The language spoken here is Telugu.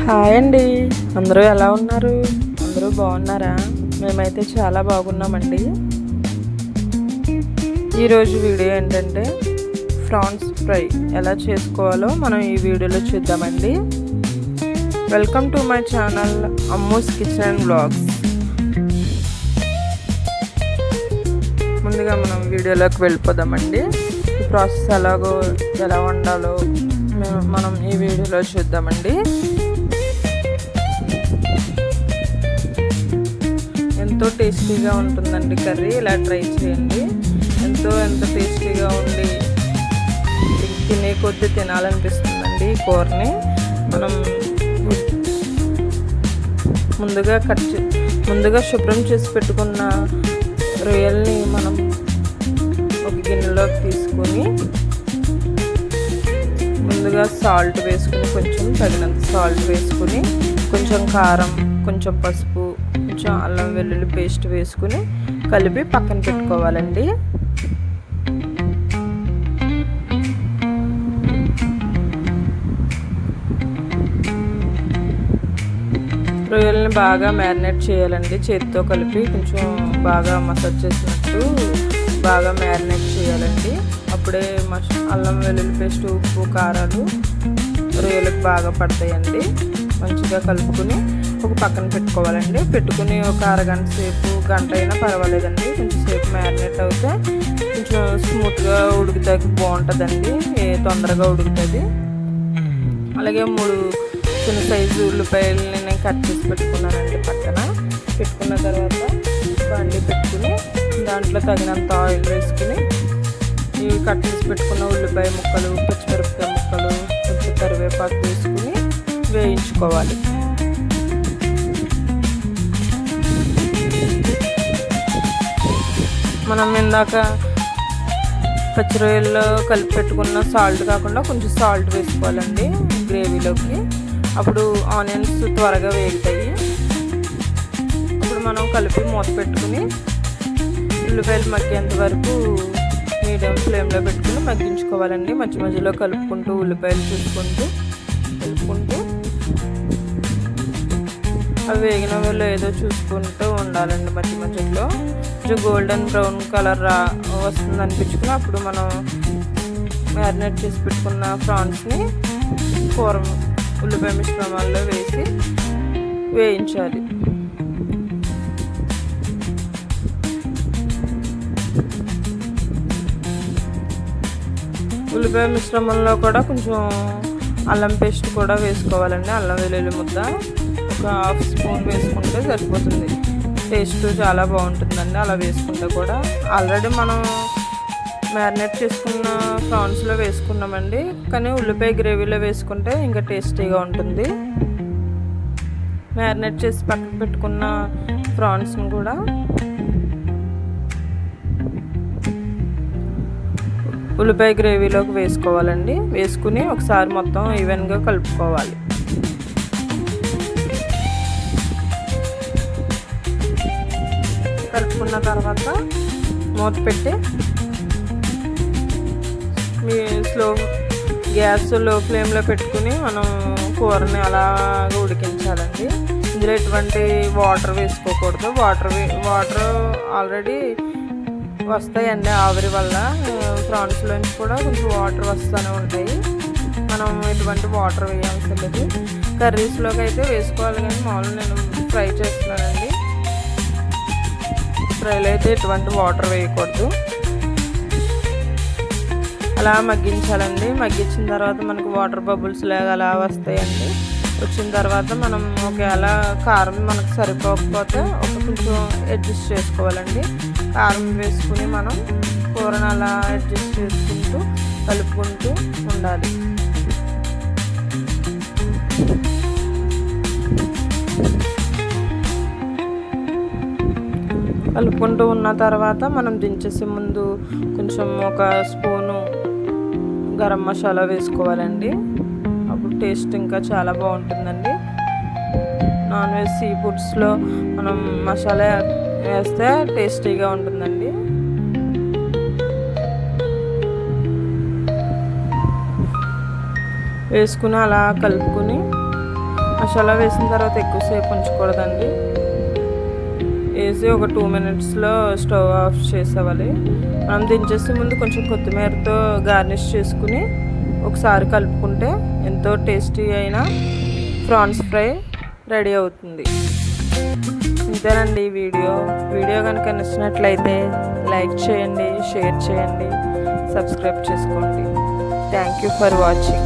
హాయ్ అండి. అందరూ ఎలా ఉన్నారు? అందరూ బాగున్నారా? మేమైతే చాలా బాగున్నామండి. ఈరోజు వీడియో ఏంటంటే ప్రాన్స్ ఫ్రై ఎలా చేసుకోవాలో మనం ఈ వీడియోలో చూద్దామండి. Welcome to my channel Ammu's kitchen and vlogs. ముందుగా మనం వీడియోలోకి వెళ్ళిపోదామండి. ఈ ప్రాసెస్ ఎలా వండాలో మనం ఈ వీడియోలో చూద్దామండి. ఎంతో టేస్టీగా ఉంటుందండి కర్రీ. ఇలా ట్రై చేయండి. ఎంతో టేస్టీగా ఉండి తినే కొద్దీ తినాలనిపిస్తుందండి ఈ కూరని. మనం ముందుగా శుభ్రం చేసి పెట్టుకున్న రొయ్యల్ని మనం ఒక గిన్నెలోకి తీసుకొని ముందుగా సాల్ట్ వేసుకుని, కొంచెం తగినంత సాల్ట్ వేసుకుని, కొంచెం కారం, కొంచెం పసుపు, కొంచెం అల్లం వెల్లుల్లి పేస్ట్ వేసుకుని కలిపి పక్కన పెట్టుకోవాలండి. రొయ్యల్ని బాగా మ్యారినేట్ చేయాలండి. చేతితో కలిపి కొంచెం బాగా మసాజ్ చేసినట్టు బాగా మ్యారినేట్ చేయాలండి. అప్పుడే అల్లం వెల్లుల్లి పేస్ట్, ఉప్పు, కారాలు రొయ్యలకు బాగా పడతాయండి. మంచిగా కలుపుకొని ఒక పక్కన పెట్టుకోవాలండి. పెట్టుకుని ఒక అరగంట సేపు, గంట అయినా పర్వాలేదండి. కొంచెం సేపు మ్యారినేట్ అవుతే కొంచెం స్మూత్గా ఉడుకుతాకి బాగుంటుందండి. తొందరగా ఉడుకుతుంది. అలాగే 3 చిన్న సైజు ఉల్లిపాయలని నేను కట్ చేసి పెట్టుకున్నానండి. పక్కన పెట్టుకున్న తర్వాత బండి పెట్టుకుని దాంట్లో తగినంత ఆయిల్ వేసుకుని ఇవి కట్ చేసి పెట్టుకున్న ఉల్లిపాయ ముక్కలు, పచ్చిమిరపకాయ ముక్కలు, కొంచెం కరివేపాకు వేసుకుని వేయించుకోవాలి. మనం ఇందాక పచ్చి రొయ్యల్లో కలిపి పెట్టుకున్న సాల్ట్ కాకుండా కొంచెం సాల్ట్ వేసుకోవాలండి గ్రేవీలోకి. అప్పుడు ఆనియన్స్ త్వరగా వేగుతాయి. అప్పుడు మనం కలిపి మూత పెట్టుకుని ఉల్లిపాయలు మగ్గేంత వరకు మీడియం ఫ్లేమ్లో పెట్టుకుని మగ్గించుకోవాలండి. మధ్యలో కలుపుకుంటూ ఉల్లిపాయలు కలుపుకుంటూ అవి వేగినవో లేదో చూసుకుంటూ ఉండాలండి. మధ్యలో కొంచెం గోల్డెన్ బ్రౌన్ కలర్ వస్తుంది అనిపించుకుని అప్పుడు మనం మ్యారినేట్ చేసి పెట్టుకున్న ప్రాన్స్ని ఉల్లిపాయ మిశ్రమాల్లో వేసి వేయించాలి. ఉల్లిపాయ మిశ్రమంలో కూడా కొంచెం అల్లం పేస్ట్ కూడా వేసుకోవాలండి. అల్లం వెల్లుల్లి ముద్ద ఒక 1/2 స్పూన్ వేసుకుంటే సరిపోతుంది. టేస్ట్ చాలా బాగుంటుందండి అలా వేసుకుంటే కూడా. ఆల్రెడీ మనం మ్యారినేట్ చేసుకున్న ప్రాన్స్లో వేసుకున్నామండి, కానీ ఉల్లిపాయ గ్రేవీలో వేసుకుంటే ఇంకా టేస్టీగా ఉంటుంది. మ్యారినేట్ చేసి పక్కన పెట్టుకున్న ప్రాన్స్ని కూడా ఉల్లిపాయ గ్రేవీలోకి వేసుకోవాలండి. వేసుకుని ఒకసారి మొత్తం ఈవెన్గా కలుపుకోవాలి. కలుపుకున్న తర్వాత మూత పెట్టి గ్యాస్ లో ఫ్లేమ్లో పెట్టుకుని మనం కూరని అలాగా ఉడికించాలండి. ఇందులో ఎటువంటి వాటర్ వేసుకోకూడదు. వాటర్ ఆల్రెడీ వస్తాయండి ఆవిరి వల్ల. ప్రాన్స్లోంచి కూడా కొంచెం వాటర్ వస్తూనే ఉంటాయి. మనం ఎటువంటి వాటర్ వేయాల్సి లేదు. కర్రీస్లోకి అయితే వేసుకోవాలి, కానీ మామూలుగా నేను ఫ్రై చేస్తున్నానండి. ఫ్రైలో అయితే ఎటువంటి వాటర్ వేయకూడదు. అలా మగ్గించాలండి. మగ్గించిన తర్వాత మనకు వాటర్ బబుల్స్ లాగా అలా వస్తాయండి. వచ్చిన తర్వాత మనం ఒకవేళ కారం మనకు సరిపోకపోతే కొంచెం అడ్జస్ట్ చేసుకోవాలండి. కారం వేసుకుని మనం కూరను అలా అడ్జస్ట్ చేసుకుంటూ కలుపుకుంటూ ఉండాలి. కలుపుకుంటూ ఉన్న తర్వాత మనం దించేసే ముందు కొంచెం ఒక స్పూను గరం మసాలా వేసుకోవాలండి. అప్పుడు టేస్ట్ ఇంకా చాలా బాగుంటుందండి. నాన్ వెజ్ సీ ఫుడ్స్లో మనం మసాలా వేస్తే టేస్టీగా ఉంటుందండి. వేసుకుని అలా కలుపుకొని మసాలా వేసిన తర్వాత ఎక్కువసేపు ఉంచకూడదండి. వేసి ఒక 2 మినిట్స్లో స్టవ్ ఆఫ్ చేసేవాలి. మనం దించేసే ముందు కొంచెం కొత్తిమీరతో గార్నిష్ చేసుకుని ఒకసారి కలుపుకుంటే ఎంతో టేస్టీ అయిన ప్రాన్స్ ఫ్రై రెడీ అవుతుంది. ఇంతేనండి వీడియో కనుక నచ్చినట్లయితే లైక్ చేయండి, షేర్ చేయండి, సబ్స్క్రైబ్ చేసుకోండి. Thank you for watching.